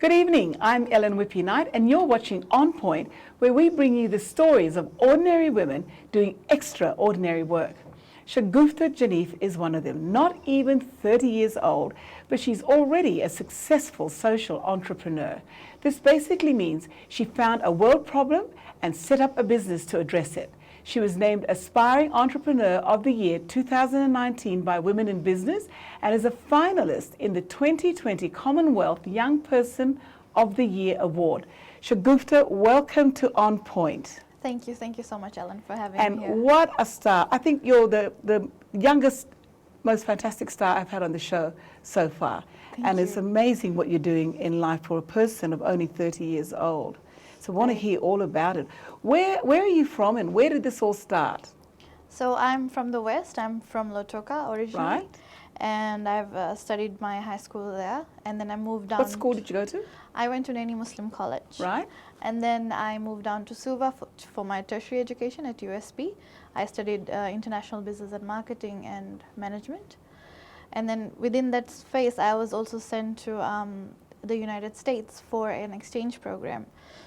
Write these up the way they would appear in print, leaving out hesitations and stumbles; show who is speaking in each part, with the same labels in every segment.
Speaker 1: Good evening, I'm Ellen Whippy Knight and you're watching On Point, where we bring you the stories of ordinary women doing extraordinary work. Shagufta Jannif is one of them, not even 30 years old, but she's already a successful social entrepreneur. This basically means she found a world problem and set up a business to address it. She was named Aspiring Entrepreneur of the Year 2019 by Women in Business and is a finalist in the 2020 Commonwealth Young Person of the Year Award. Shagufta, welcome to On Point.
Speaker 2: Thank you so much, Ellen, for having
Speaker 1: And
Speaker 2: me here.
Speaker 1: what a star. I think you're the youngest, most fantastic star I've had on the show so far.
Speaker 2: Thank
Speaker 1: It's
Speaker 2: you.
Speaker 1: amazing what you're doing in life for a person of only 30 years old. So I want to hear all about it. Where are you from and where did this all start?
Speaker 2: So I'm from the West. I'm from Lautoka originally.
Speaker 1: Right.
Speaker 2: And I've studied my high school there. And then I moved down.
Speaker 1: What school did you go to?
Speaker 2: I went to Naini Muslim College.
Speaker 1: Right.
Speaker 2: And then I moved down to Suva for my tertiary education at USP. I studied international business and marketing and management. And then within that phase, I was also sent to the United States for an exchange program.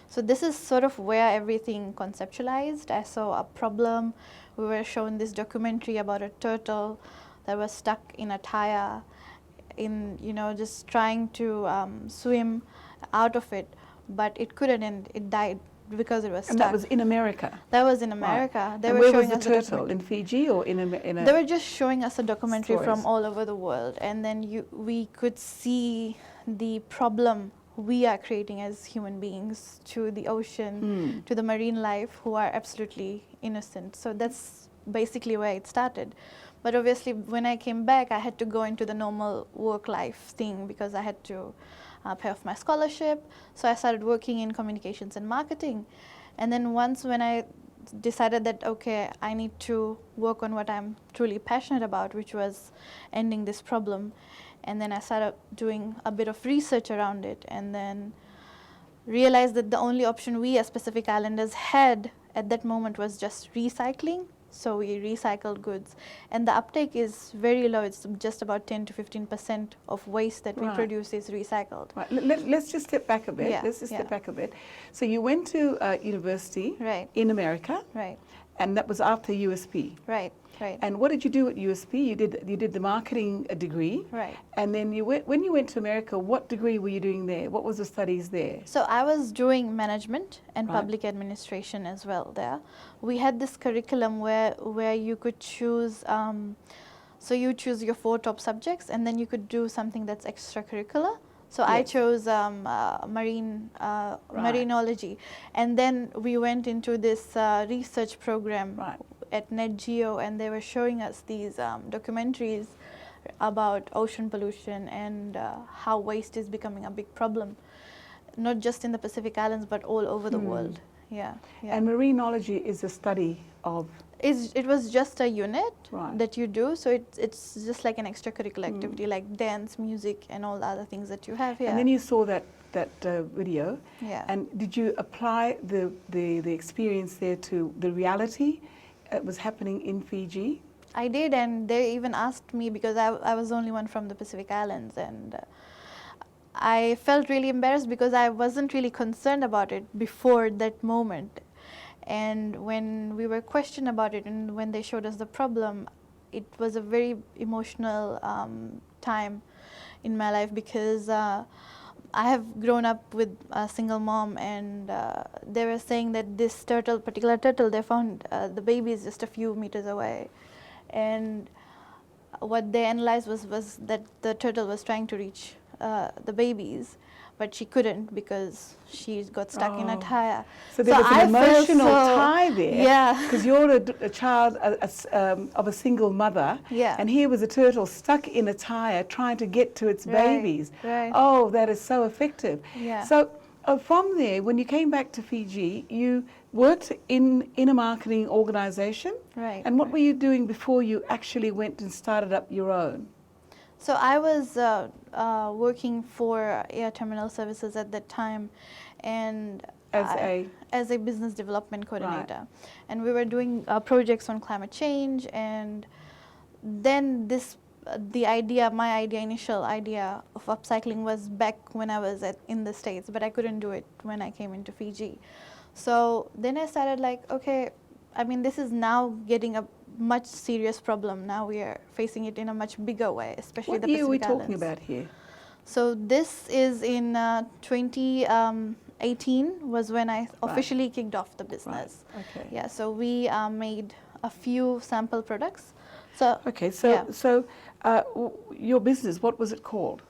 Speaker 2: So this is sort of where everything conceptualized. I saw a problem. We were shown this documentary about a turtle that was stuck in a tire, just trying to swim out of it, but it couldn't, and it died because it was stuck.
Speaker 1: And that was in America?
Speaker 2: That was in America.
Speaker 1: Right.
Speaker 2: They
Speaker 1: and
Speaker 2: were
Speaker 1: where
Speaker 2: showing
Speaker 1: was the
Speaker 2: us
Speaker 1: turtle? In Fiji or in a
Speaker 2: They were just showing us a documentary
Speaker 1: stories.
Speaker 2: from all over the world, and then we could see the problem we are creating as human beings to the ocean, to the marine life, who are absolutely innocent. So that's basically where it started. But obviously, when I came back, I had to go into the normal work life thing because I had to pay off my scholarship. So I started working in communications and marketing. And then when I decided that, okay, I need to work on what I'm truly passionate about, which was ending this problem. And then I started doing a bit of research around it, and then realized that the only option we as Pacific Islanders had at that moment was just recycling. So we recycled goods, and the uptake is very low. It's just about 10 to 15% of waste that we produce is recycled.
Speaker 1: Right. Let's just step back a bit.
Speaker 2: Yeah,
Speaker 1: Let's just step back a bit. So you went to university in America,
Speaker 2: Right.
Speaker 1: and that was after USP.
Speaker 2: Right.
Speaker 1: And what did you do at USP? You did the marketing degree.
Speaker 2: Right.
Speaker 1: And then when you went to America, what degree were you doing there? What was the studies there?
Speaker 2: So I was doing management and public administration as well there. We had this curriculum where you could choose, so you choose your 4 top subjects, and then you could do something that's extracurricular. So I chose marinology, and then we went into this research program at NetGeo, and they were showing us these documentaries about ocean pollution and how waste is becoming a big problem, not just in the Pacific Islands, but all over the world. Yeah.
Speaker 1: And marinology is a study of?
Speaker 2: It was just a unit that you do, so it's just like an extracurricular activity, like dance, music, and all the other things that you have here.
Speaker 1: And then you saw that video,
Speaker 2: and
Speaker 1: did you apply the experience there to the reality that was happening in Fiji?
Speaker 2: I did, and they even asked me, because I was the only one from the Pacific Islands, and I felt really embarrassed because I wasn't really concerned about it before that moment. And when we were questioned about it, and when they showed us the problem, it was a very emotional time in my life, because I have grown up with a single mom, and they were saying that this particular turtle, they found the baby is just a few meters away. And what they analyzed was that the turtle was trying to reach the babies, but she couldn't because she got stuck in a tire.
Speaker 1: So there was an emotional tie there.
Speaker 2: Yeah.
Speaker 1: Because you're a child of a single mother.
Speaker 2: Yeah.
Speaker 1: And here was a turtle stuck in a tire trying to get to its babies.
Speaker 2: Right.
Speaker 1: Oh, that is so effective.
Speaker 2: Yeah.
Speaker 1: So from there, when you came back to Fiji, you worked in a marketing organization.
Speaker 2: Right.
Speaker 1: And what were you doing before you actually went and started up your own?
Speaker 2: So I was working for Air Terminal Services at that time, and as a business development coordinator. And we were doing projects on climate change, and then this the idea, initial idea of upcycling was back when I was in the States, but I couldn't do it when I came into Fiji. So then I started like, okay, I mean, this is now getting a much serious problem. Now we are facing it in a much bigger way, especially
Speaker 1: What
Speaker 2: the
Speaker 1: year are we
Speaker 2: Pacific
Speaker 1: talking
Speaker 2: Islands.
Speaker 1: about here?
Speaker 2: So this is in 2018 was when I officially kicked off the business.
Speaker 1: Right. Okay.
Speaker 2: Yeah, so we made a few sample products. So
Speaker 1: Okay, so
Speaker 2: yeah.
Speaker 1: your business, what was it called?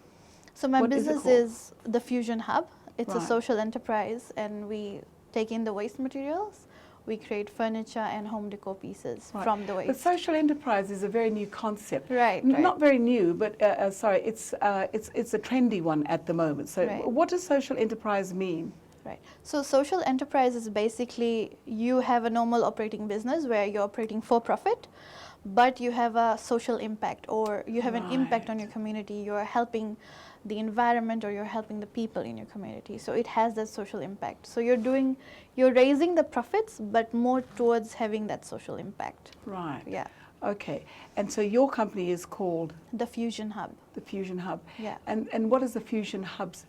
Speaker 2: So my
Speaker 1: What is it
Speaker 2: business
Speaker 1: called?
Speaker 2: is the Fusion Hub. It's a
Speaker 1: Right.
Speaker 2: social enterprise, and we take in the waste materials. We create furniture and home decor pieces
Speaker 1: Right.
Speaker 2: from the
Speaker 1: But
Speaker 2: waste.
Speaker 1: social enterprise is a very new concept.
Speaker 2: Right, right.
Speaker 1: Not very new, but sorry, it's a trendy one at the moment. So
Speaker 2: Right.
Speaker 1: what does social enterprise mean?
Speaker 2: Right. So social enterprise is basically you have a normal operating business where you're operating for profit, but you have a social impact, or you have an impact on
Speaker 1: Right.
Speaker 2: your community. You're helping the environment, or you're helping the people in your community. So it has that social impact. So you're raising the profits, but more towards having that social impact.
Speaker 1: Right.
Speaker 2: Yeah.
Speaker 1: Okay. And so your company is called
Speaker 2: The Fusion Hub.
Speaker 1: the Fusion Hub.
Speaker 2: Yeah.
Speaker 1: And what is the Fusion Hub's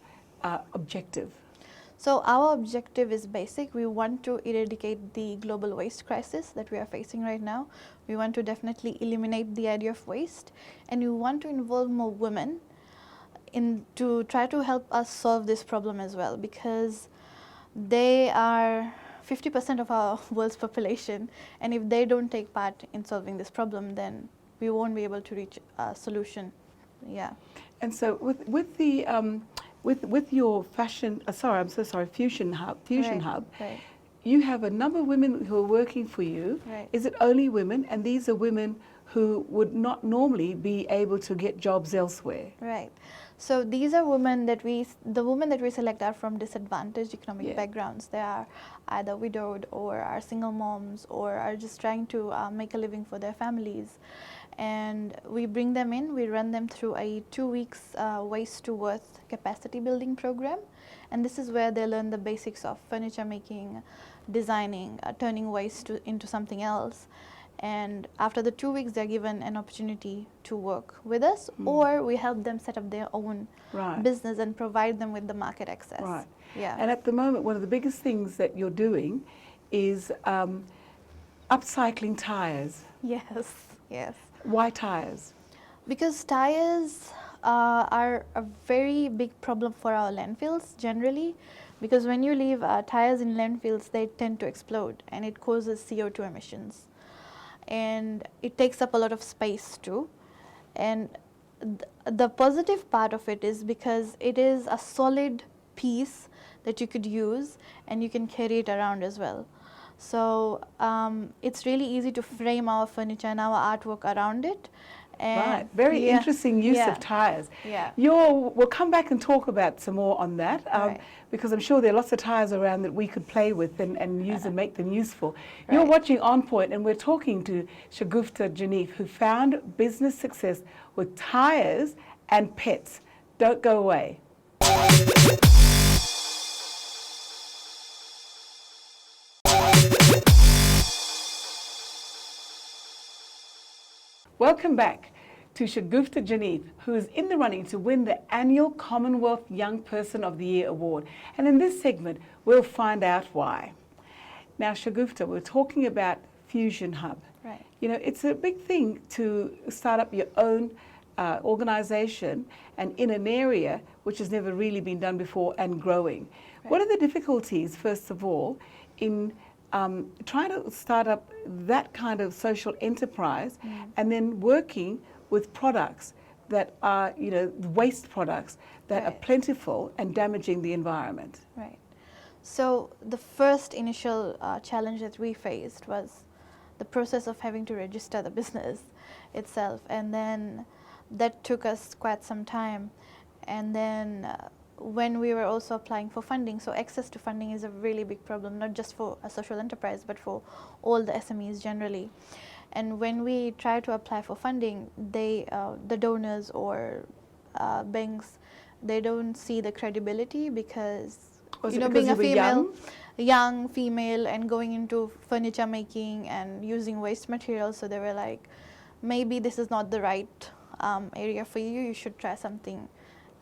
Speaker 1: objective?
Speaker 2: So our objective is basic. We want to eradicate the global waste crisis that we are facing right now. We want to definitely eliminate the idea of waste, and we want to involve more women to try to help us solve this problem as well, because they are 50% of our world's population, and if they don't take part in solving this problem, then we won't be able to reach a solution. Yeah.
Speaker 1: And so with the with your fashion, I'm so sorry, Fusion Hub,
Speaker 2: Right.
Speaker 1: you have a number of women who are working for you.
Speaker 2: Right.
Speaker 1: Is it only women? And these are women who would not normally be able to get jobs elsewhere.
Speaker 2: Right. So these are women the women that we select are from disadvantaged economic backgrounds. They are either widowed, or are single moms, or are just trying to make a living for their families. And we bring them in, we run them through a 2 weeks waste to worth capacity building program. And this is where they learn the basics of furniture making, designing, turning waste into something else. And after the 2 weeks, they're given an opportunity to work with us, or we help them set up their own business and provide them with the market access.
Speaker 1: Right.
Speaker 2: Yeah.
Speaker 1: And at the moment, one of the biggest things that you're doing is upcycling tires.
Speaker 2: Yes, yes.
Speaker 1: Why tires?
Speaker 2: Because tires are a very big problem for our landfills generally, because when you leave tires in landfills, they tend to explode, and it causes CO2 emissions. And it takes up a lot of space too. And the positive part of it is because it is a solid piece that you could use, and you can carry it around as well. So it's really easy to frame our furniture and our artwork around it. And
Speaker 1: Right, very interesting use of tires.
Speaker 2: Yeah.
Speaker 1: We'll come back and talk about some more on that,
Speaker 2: Right.
Speaker 1: because I'm sure there are lots of tires around that we could play with and use and make them useful.
Speaker 2: Right.
Speaker 1: You're watching On Point, and we're talking to Shagufta Jannif, who found business success with tires and pets. Don't go away. Welcome back to Shagufta Jannif, who is in the running to win the annual Commonwealth Young Person of the Year award. And in this segment, we'll find out why. Now, Shagufta, we're talking about Fusion Hub.
Speaker 2: Right.
Speaker 1: You know, it's a big thing to start up your own organization and in an area which has never really been done before and growing.
Speaker 2: Right.
Speaker 1: What are the difficulties, first of all, in trying to start up that kind of social enterprise and then working with products that are, you know, waste products that are
Speaker 2: Right.
Speaker 1: plentiful and damaging the environment?
Speaker 2: Right. So the first initial challenge that we faced was the process of having to register the business itself, and then that took us quite some time. And then when we were also applying for funding, so access to funding is a really big problem, not just for a social enterprise, but for all the SMEs generally. And when we try to apply for funding, the donors or banks, they don't see the credibility because,
Speaker 1: Was
Speaker 2: you
Speaker 1: it
Speaker 2: know,
Speaker 1: because
Speaker 2: being a
Speaker 1: you were
Speaker 2: female, young female, and going into furniture making and using waste materials, so they were like, maybe this is not the right area for you. You should try something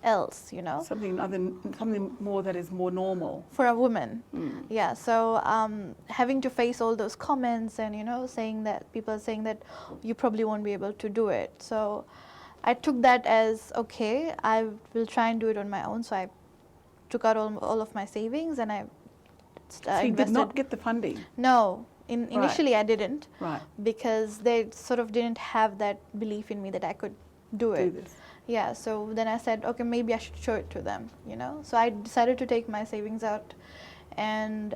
Speaker 2: else, you know.
Speaker 1: Something more that is more normal.
Speaker 2: For a woman.
Speaker 1: Mm.
Speaker 2: Yeah, so having to face all those comments and, you know, people saying that you probably won't be able to do it. So I took that as, okay, I will try and do it on my own. So I took out all of my savings and I
Speaker 1: So you did not get the funding?
Speaker 2: No. Initially I didn't.
Speaker 1: Right.
Speaker 2: Because they sort of didn't have that belief in me that I could do it.
Speaker 1: Do this.
Speaker 2: Yeah, so then I said, okay, maybe I should show it to them, you know. So I decided to take my savings out and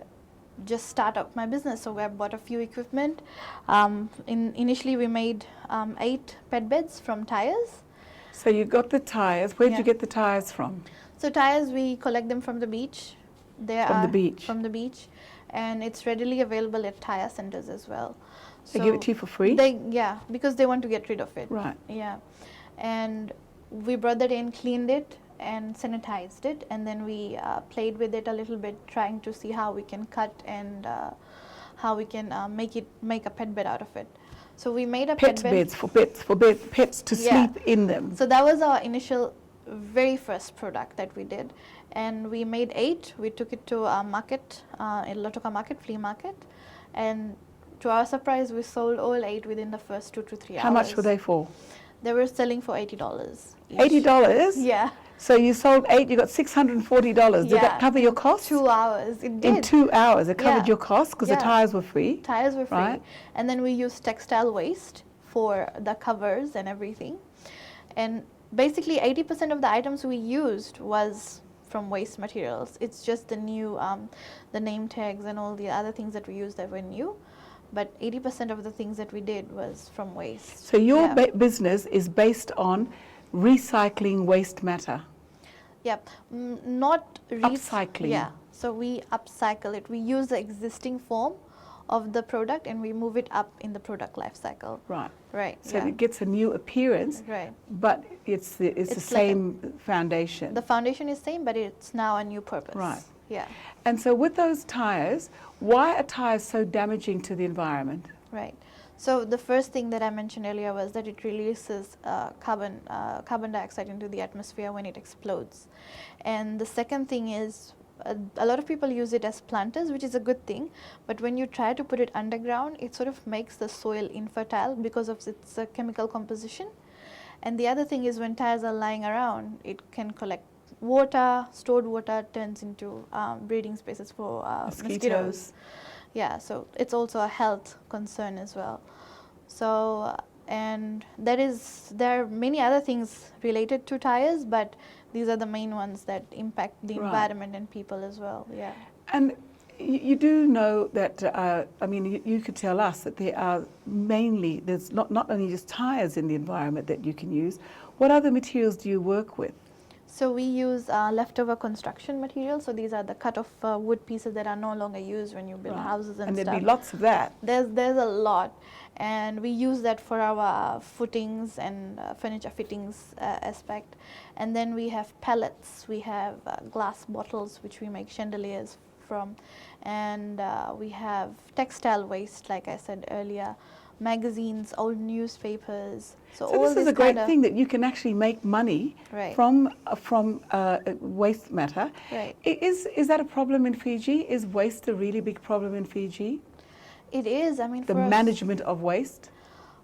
Speaker 2: just start up my business. So I bought a few equipment. Initially we made 8 pet beds from tires.
Speaker 1: So you got the tires. Where did you get the tires from?
Speaker 2: So tires, we collect them from the beach.
Speaker 1: From the beach?
Speaker 2: And it's readily available at tire centers as well.
Speaker 1: They give it to you for free?
Speaker 2: Yeah, because they want to get rid of it.
Speaker 1: Right.
Speaker 2: Yeah. And we brought that in, cleaned it and sanitized it, and then we played with it a little bit, trying to see how we can cut and how we can make a pet bed out of it. So we made a pet bed.
Speaker 1: For pets to sleep in them.
Speaker 2: So that was our initial, very first product that we did, and we made 8. We took it to a market, in Lotoka market, flea market, and to our surprise, we sold all 8 within the first 2 to 3 hours.
Speaker 1: How much were they for?
Speaker 2: They were selling for $80 each.
Speaker 1: $80?
Speaker 2: Yeah.
Speaker 1: So you sold 8, you got $640. Did that cover your costs?
Speaker 2: 2 hours, it did.
Speaker 1: In 2 hours, it covered your costs because the tires were free?
Speaker 2: Tires were free.
Speaker 1: Right.
Speaker 2: And then we used textile waste for the covers and everything. And basically 80% of the items we used was from waste materials. It's just the new, the name tags and all the other things that we used that were new. But 80% of the things that we did was from waste.
Speaker 1: So your business is based on recycling waste matter?
Speaker 2: Yep, not
Speaker 1: upcycling.
Speaker 2: Yeah, so we upcycle it. We use the existing form of the product and we move it up in the product life cycle.
Speaker 1: Right.
Speaker 2: Right.
Speaker 1: So it gets a new appearance.
Speaker 2: Right.
Speaker 1: But it's the same foundation.
Speaker 2: The foundation is same, but it's now a new purpose.
Speaker 1: Right.
Speaker 2: Yeah.
Speaker 1: And so with those tires, why are tires so damaging to the environment?
Speaker 2: Right. So the first thing that I mentioned earlier was that it releases carbon dioxide into the atmosphere when it explodes. And the second thing is a lot of people use it as planters, which is a good thing. But when you try to put it underground, it sort of makes the soil infertile because of its chemical composition. And the other thing is when tires are lying around, it can collect water, stored water turns into breeding spaces for mosquitoes. Yeah, so it's also a health concern as well. So, and there are many other things related to tires, but these are the main ones that impact the environment and people as well. Yeah.
Speaker 1: And you do know that, I mean, you could tell us that there are mainly, there's not only just tires in the environment that you can use. What other materials do you work with?
Speaker 2: So we use leftover construction materials. So these are the cut-off wood pieces that are no longer used when you build houses and stuff.
Speaker 1: And there'd be lots of that.
Speaker 2: There's a lot. And we use that for our footings and furniture fittings aspect. And then we have pellets. We have glass bottles, which we make chandeliers from. And we have textile waste, like I said earlier, magazines, old newspapers.
Speaker 1: So this is a great thing that you can actually make money from waste matter.
Speaker 2: Right.
Speaker 1: Is that a problem in Fiji? Is waste a really big problem in Fiji?
Speaker 2: It is. I mean,
Speaker 1: the management of waste.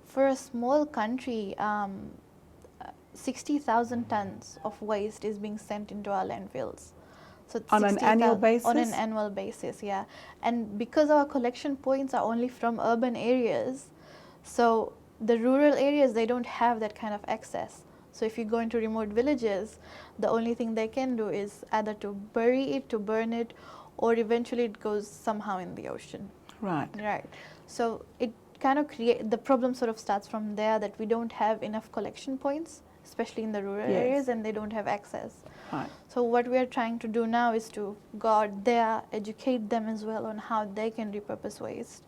Speaker 2: For a small country, 60,000 tons of waste is being sent into our landfills. So
Speaker 1: on an annual basis?
Speaker 2: On an annual basis, yeah. And because our collection points are only from urban areas, so the rural areas, they don't have that kind of access. So if you go into remote villages, the only thing they can do is either to bury it, to burn it, or eventually it goes somehow in the ocean.
Speaker 1: Right.
Speaker 2: Right. So it kind of the problem sort of starts from there, that we don't have enough collection points, especially in the rural areas, and they don't have access.
Speaker 1: Right.
Speaker 2: So what we are trying to do now is to go out there, educate them as well on how they can repurpose waste.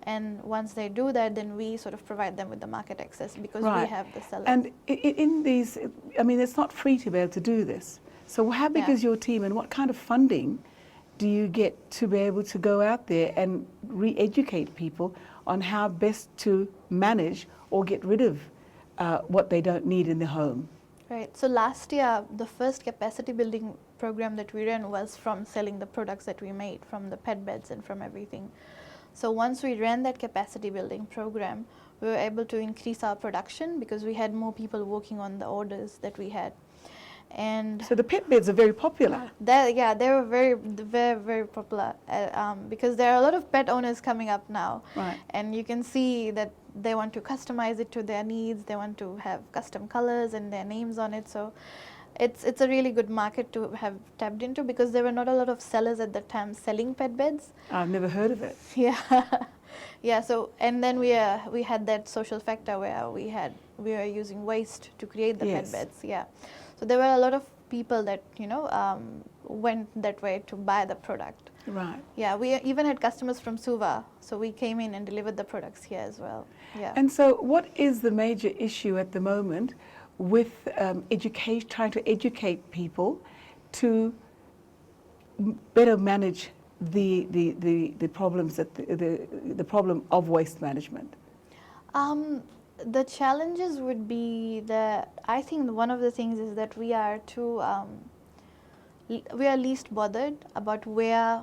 Speaker 2: And once they do that, then we sort of provide them with the market access because we have the sellers.
Speaker 1: And in these, I mean, it's not free to be able to do this. So how big is your team, and what kind of funding do you get to be able to go out there and re-educate people on how best to manage or get rid of what they don't need in the home.
Speaker 2: Right. So last year, the first capacity building program that we ran was from selling the products that we made, from the pet beds and from everything. So once we ran that capacity building program, we were able to increase our production because we had more people working on the orders that we had. And
Speaker 1: So the pet beds are very popular.
Speaker 2: they were very popular because there are a lot of pet owners coming up now,
Speaker 1: Right.
Speaker 2: and you can see that they want to customize it to their needs. They want to have custom colors and their names on it. So it's a really good market to have tapped into because there were not a lot of sellers at the time selling pet beds.
Speaker 1: I've never heard of it.
Speaker 2: Yeah, yeah. So and then we had that social factor where we were using waste to create the
Speaker 1: Yes.
Speaker 2: pet beds. Yeah, so there were a lot of people that went that way to buy the product.
Speaker 1: Right.
Speaker 2: Yeah, we even had customers from Suva, so we came in and delivered the products here as well. Yeah.
Speaker 1: And so, what is the major issue at the moment with education, trying to educate people to better manage the problems that the problem of waste management?
Speaker 2: The challenges would be that I think one of the things is that we are too we are least bothered about where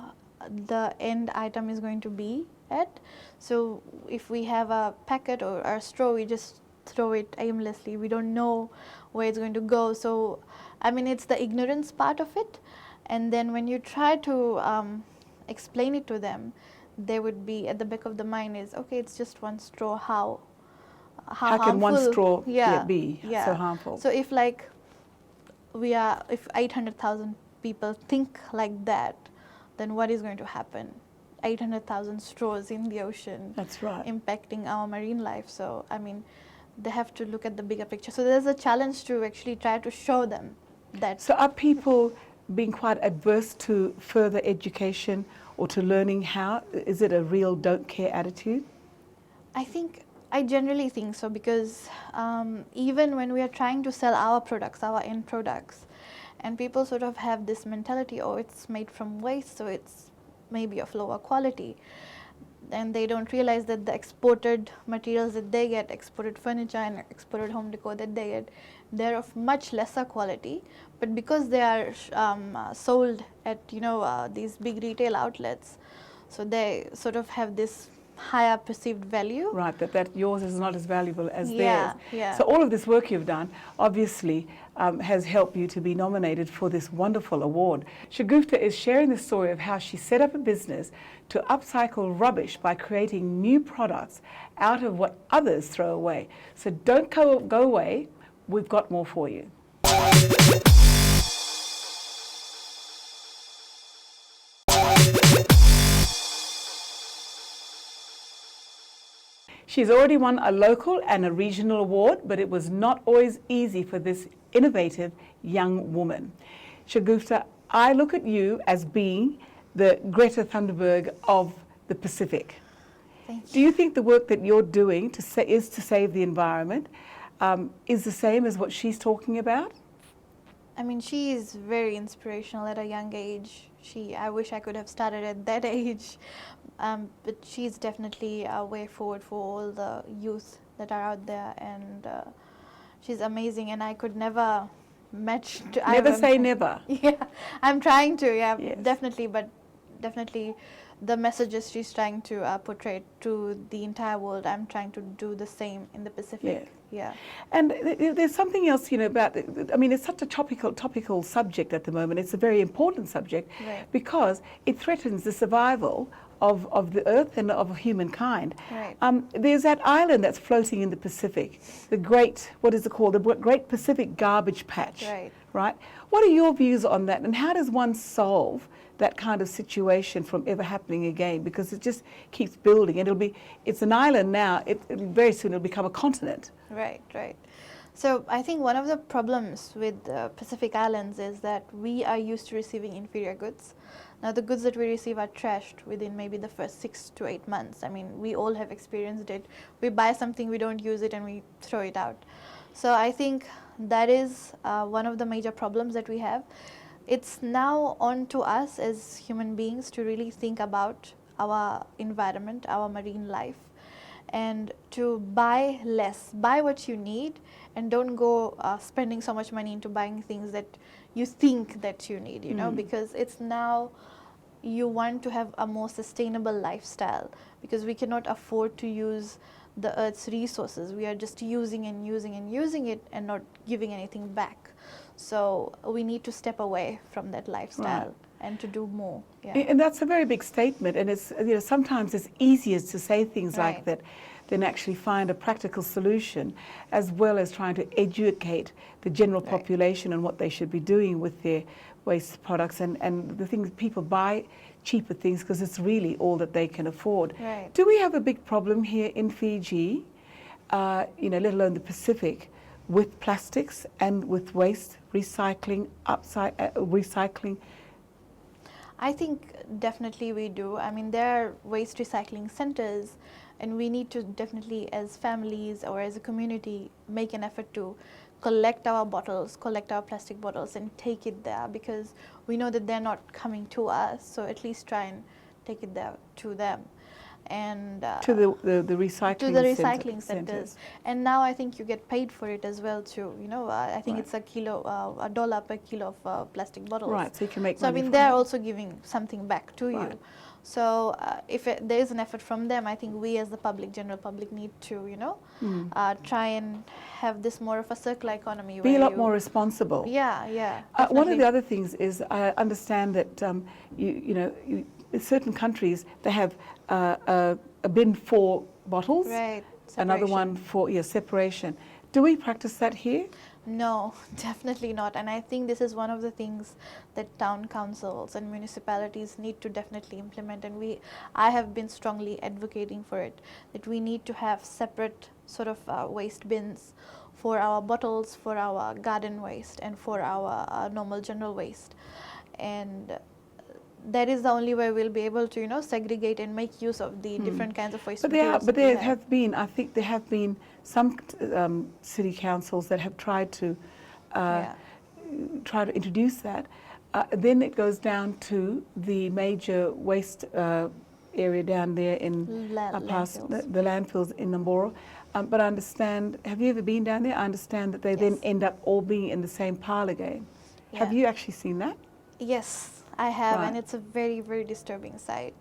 Speaker 2: the end item is going to be at. So if we have a packet or a straw, we just throw it aimlessly. We don't know where it's going to go. So I mean, it's the ignorance part of it. And then when you try to explain it to them, they would be at the back of the mind is, okay, it's just one straw. How
Speaker 1: Can one
Speaker 2: harmful-
Speaker 1: straw
Speaker 2: yeah,
Speaker 1: be
Speaker 2: yeah.
Speaker 1: so harmful?
Speaker 2: So if if 800,000 people think like that, then what is going to happen? 800,000 straws in the ocean.
Speaker 1: That's right.
Speaker 2: Impacting our marine life. So I mean, they have to look at the bigger picture. So there's a challenge to actually try to show them that.
Speaker 1: So are people being quite adverse to further education or to learning how? Is it a real don't care attitude?
Speaker 2: I generally think so because even when we are trying to sell our products, our end products, and people sort of have this mentality, oh, it's made from waste, so it's maybe of lower quality. And they don't realize that the exported materials that they get, exported furniture and exported home decor that they get, they're of much lesser quality. But because they are sold at these big retail outlets, so they sort of have this higher perceived value.
Speaker 1: Right, that yours is not as valuable as
Speaker 2: Yeah,
Speaker 1: theirs.
Speaker 2: yeah.
Speaker 1: So all of this work you've done obviously has helped you to be nominated for this wonderful award. Shagufta is sharing the story of how she set up a business to upcycle rubbish by creating new products out of what others throw away. So don't go away, we've got more for you. She's already won a local and a regional award, but it was not always easy for this innovative young woman. Shagufta, I look at you as being the Greta Thunberg of the Pacific.
Speaker 2: Thank you.
Speaker 1: Do you think the work that you're doing is to save the environment is the same as what she's talking about?
Speaker 2: I mean, she is very inspirational at a young age. I wish I could have started at that age, but she's definitely a way forward for all the youth that are out there, and she's amazing. And I could never match.
Speaker 1: Never say never.
Speaker 2: Yeah, I'm trying to. Yeah,
Speaker 1: Yes.
Speaker 2: definitely, but definitely, the messages she's trying to portray to the entire world, I'm trying to do the same in the Pacific. Yeah.
Speaker 1: And there's something else, about, I mean, it's such a topical subject at the moment. It's a very important subject
Speaker 2: Right.
Speaker 1: because it threatens the survival of the earth and of humankind.
Speaker 2: Right.
Speaker 1: There's that island that's floating in the Pacific, the great, what is it called? The Great Pacific Garbage Patch.
Speaker 2: Right.
Speaker 1: Right? What are your views on that, and how does one solve that kind of situation from ever happening again? Because it just keeps building, and it's an island now, very soon it'll become a continent.
Speaker 2: Right, right. So I think one of the problems with the Pacific Islands is that we are used to receiving inferior goods. Now the goods that we receive are trashed within maybe the first 6 to 8 months. I mean, we all have experienced it. We buy something, we don't use it, and we throw it out. So I think that is one of the major problems that we have. It's now on to us as human beings to really think about our environment, our marine life, and to buy less, buy what you need, and don't go spending so much money into buying things that you think that you need, you know, because it's now you want to have a more sustainable lifestyle, because we cannot afford to use the earth's resources. We are just using and using and using it and not giving anything back. So we need to step away from that lifestyle.
Speaker 1: Right.
Speaker 2: And to do more. Yeah.
Speaker 1: And that's a very big statement, and it's, you know, sometimes it's easier to say things like
Speaker 2: Right.
Speaker 1: that than actually find a practical solution, as well as trying to educate the general
Speaker 2: Right.
Speaker 1: population on what they should be doing with their waste products, and the things people buy cheaper things because it's really all that they can afford.
Speaker 2: Right.
Speaker 1: Do we have a big problem here in Fiji, you know, let alone the Pacific, with plastics and with waste recycling, recycling?
Speaker 2: I think definitely we do. I mean, there are waste recycling centers, and we need to definitely, as families or as a community, make an effort to collect our bottles, collect our plastic bottles, and take it there, because we know that they're not coming to us. So at least try and take it there to them. And
Speaker 1: To the recycling
Speaker 2: to the recycling centers.
Speaker 1: centers.
Speaker 2: And now I think you get paid for it as well too. You know, I think
Speaker 1: Right.
Speaker 2: it's $1 per kilo of plastic bottles.
Speaker 1: Right, so you can make
Speaker 2: So I
Speaker 1: money
Speaker 2: mean,
Speaker 1: from
Speaker 2: they're
Speaker 1: that.
Speaker 2: also giving something back to you.
Speaker 1: Right.
Speaker 2: So if there is an effort from them, I think we as the public, general public, need to, you know, try and have this more of a circular economy.
Speaker 1: Be
Speaker 2: where
Speaker 1: a lot
Speaker 2: you,
Speaker 1: more responsible.
Speaker 2: Yeah, yeah.
Speaker 1: One of
Speaker 2: definitely.
Speaker 1: the other things is I understand that in certain countries they have a bin for bottles,
Speaker 2: Right.
Speaker 1: another one
Speaker 2: Separation.
Speaker 1: for separation. Do we practice that here?
Speaker 2: No, definitely not. And I think this is one of the things that town councils and municipalities need to definitely implement. And I have been strongly advocating for it, that we need to have separate sort of waste bins for our bottles, for our garden waste, and for our normal general waste. And that is the only way we'll be able to, you know, segregate and make use of the different kinds of waste
Speaker 1: But
Speaker 2: materials.
Speaker 1: but
Speaker 2: that we
Speaker 1: there
Speaker 2: have.
Speaker 1: have been, I think there have been some city councils that have tried to
Speaker 2: Yeah.
Speaker 1: try to introduce that. Then it goes down to the major waste area down there in past
Speaker 2: Landfills.
Speaker 1: the landfills in Namboro. But I understand, have you ever been down there? I understand that they then
Speaker 2: Yes.
Speaker 1: end up all being in the same pile again. Have
Speaker 2: Yeah.
Speaker 1: you actually seen that?
Speaker 2: Yes, I have,
Speaker 1: Right.
Speaker 2: and it's a very, very disturbing sight.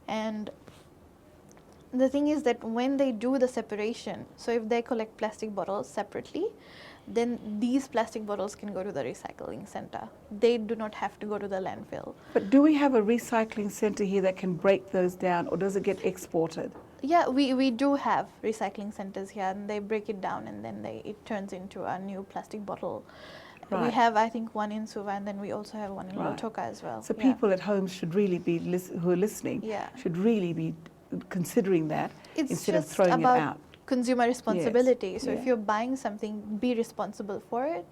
Speaker 2: And the thing is that when they do the separation, so if they collect plastic bottles separately, then these plastic bottles can go to the recycling center. They do not have to go to the landfill.
Speaker 1: But do we have a recycling center here that can break those down, or does it get exported?
Speaker 2: Yeah, we do have recycling centers here, and they break it down, and then it turns into a new plastic bottle. We
Speaker 1: Right.
Speaker 2: have, I think, one in Suva, and then we also have one in
Speaker 1: Right.
Speaker 2: Lautoka as well.
Speaker 1: So
Speaker 2: Yeah.
Speaker 1: people at home should really be, who are listening,
Speaker 2: Yeah.
Speaker 1: should really be considering that
Speaker 2: It's
Speaker 1: instead of
Speaker 2: just
Speaker 1: throwing
Speaker 2: about
Speaker 1: it out.
Speaker 2: consumer responsibility. So
Speaker 1: Yeah.
Speaker 2: if you're buying something, be responsible for it,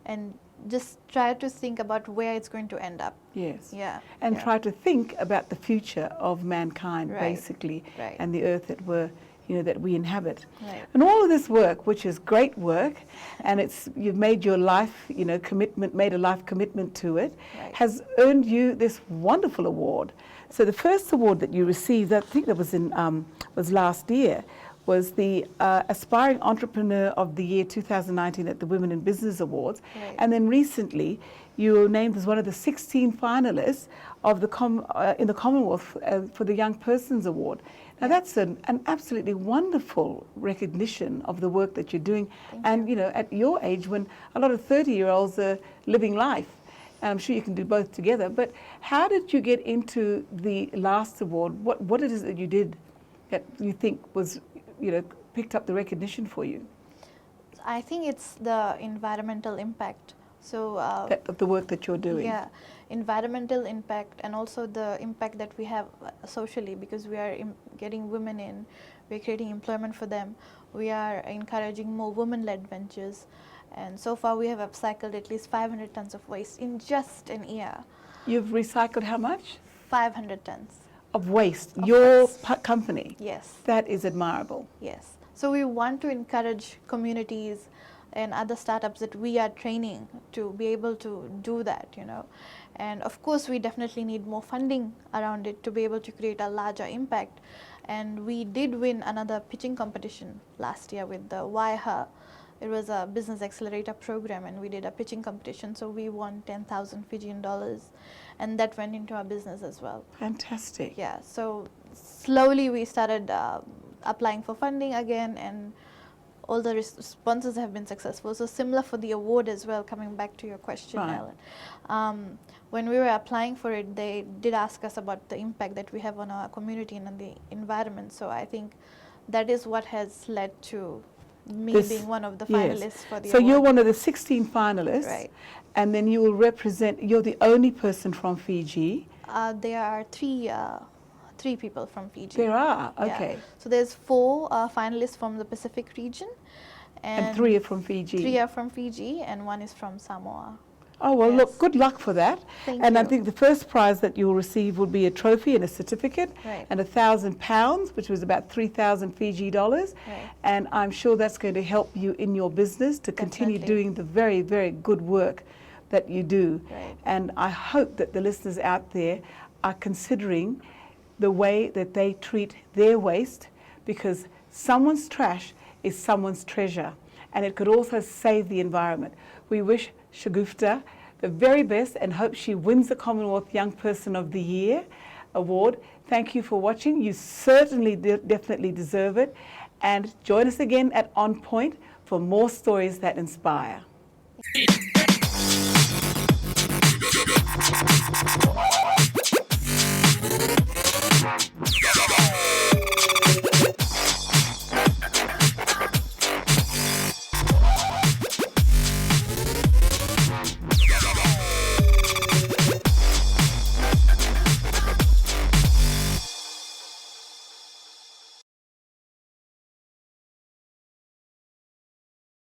Speaker 2: and just try to think about where it's going to end up.
Speaker 1: Yes.
Speaker 2: Yeah.
Speaker 1: And
Speaker 2: yeah.
Speaker 1: try to think about the future of mankind,
Speaker 2: Right.
Speaker 1: basically,
Speaker 2: Right.
Speaker 1: and the earth that we inhabit.
Speaker 2: Right.
Speaker 1: And all of this work, which is great work, and you've made your life, made a life commitment to it,
Speaker 2: Right.
Speaker 1: has earned you this wonderful award. So the first award that you received, I think that was last year, was the Aspiring Entrepreneur of the Year 2019 at the Women in Business Awards.
Speaker 2: Right.
Speaker 1: And then recently, you were named as one of the 16 finalists of in the Commonwealth for the Young Persons Award. Now that's an absolutely wonderful recognition of the work that you're doing.
Speaker 2: Thank
Speaker 1: And at your age, when a lot of 30-year-olds are living life, and I'm sure you can do both together. But how did you get into the last award? What it is that you did that you think was, picked up the recognition for you?
Speaker 2: I think it's the environmental impact. So
Speaker 1: Of the work that you're doing.
Speaker 2: yeah, environmental impact, and also the impact that we have socially, because we are getting women in, we're creating employment for them, we are encouraging more women-led ventures, and so far we have upcycled at least 500 tons of waste in just an year.
Speaker 1: You've recycled how much?
Speaker 2: 500 tons.
Speaker 1: Of waste.
Speaker 2: Of
Speaker 1: Your
Speaker 2: waste.
Speaker 1: company.
Speaker 2: Yes.
Speaker 1: That is admirable.
Speaker 2: Yes. So we want to encourage communities and other startups that we are training to be able to do that, And of course, we definitely need more funding around it to be able to create a larger impact. And we did win another pitching competition last year with the Why Her. It was a business accelerator program, and we did a pitching competition. So we won 10,000 Fijian dollars, and that went into our business as well.
Speaker 1: Fantastic.
Speaker 2: Yeah, so slowly we started applying for funding again, and all the responses have been successful. So similar for the award as well, coming back to your question,
Speaker 1: Right.
Speaker 2: Ellen. When we were applying for it, they did ask us about the impact that we have on our community and on the environment. So I think that is what has led to me being one of the finalists for the
Speaker 1: So
Speaker 2: award.
Speaker 1: you're one of the 16 finalists,
Speaker 2: Right.
Speaker 1: and then you will represent, you're the only person from Fiji.
Speaker 2: There are three people from Fiji.
Speaker 1: There are,
Speaker 2: Yeah.
Speaker 1: okay.
Speaker 2: So there's 4 finalists from the Pacific region,
Speaker 1: And 3 are from Fiji.
Speaker 2: 3 are from Fiji, and 1 is from Samoa.
Speaker 1: Oh, well,
Speaker 2: Yes.
Speaker 1: look, good luck for that.
Speaker 2: Thank
Speaker 1: And I
Speaker 2: you.
Speaker 1: think the first prize that you'll receive will be a trophy and a certificate,
Speaker 2: Right.
Speaker 1: and £1,000, which was about 3,000 Fiji dollars.
Speaker 2: Right.
Speaker 1: And I'm sure that's going to help you in your business to continue
Speaker 2: Definitely.
Speaker 1: doing the very, very good work that you do.
Speaker 2: Right.
Speaker 1: And I hope that the listeners out there are considering the way that they treat their waste, because someone's trash is someone's treasure, and it could also save the environment. We wish Shagufta the very best and hope she wins the Commonwealth Young Person of the Year award. Thank you for watching. You certainly definitely deserve it. And join us again at On Point for more stories that inspire.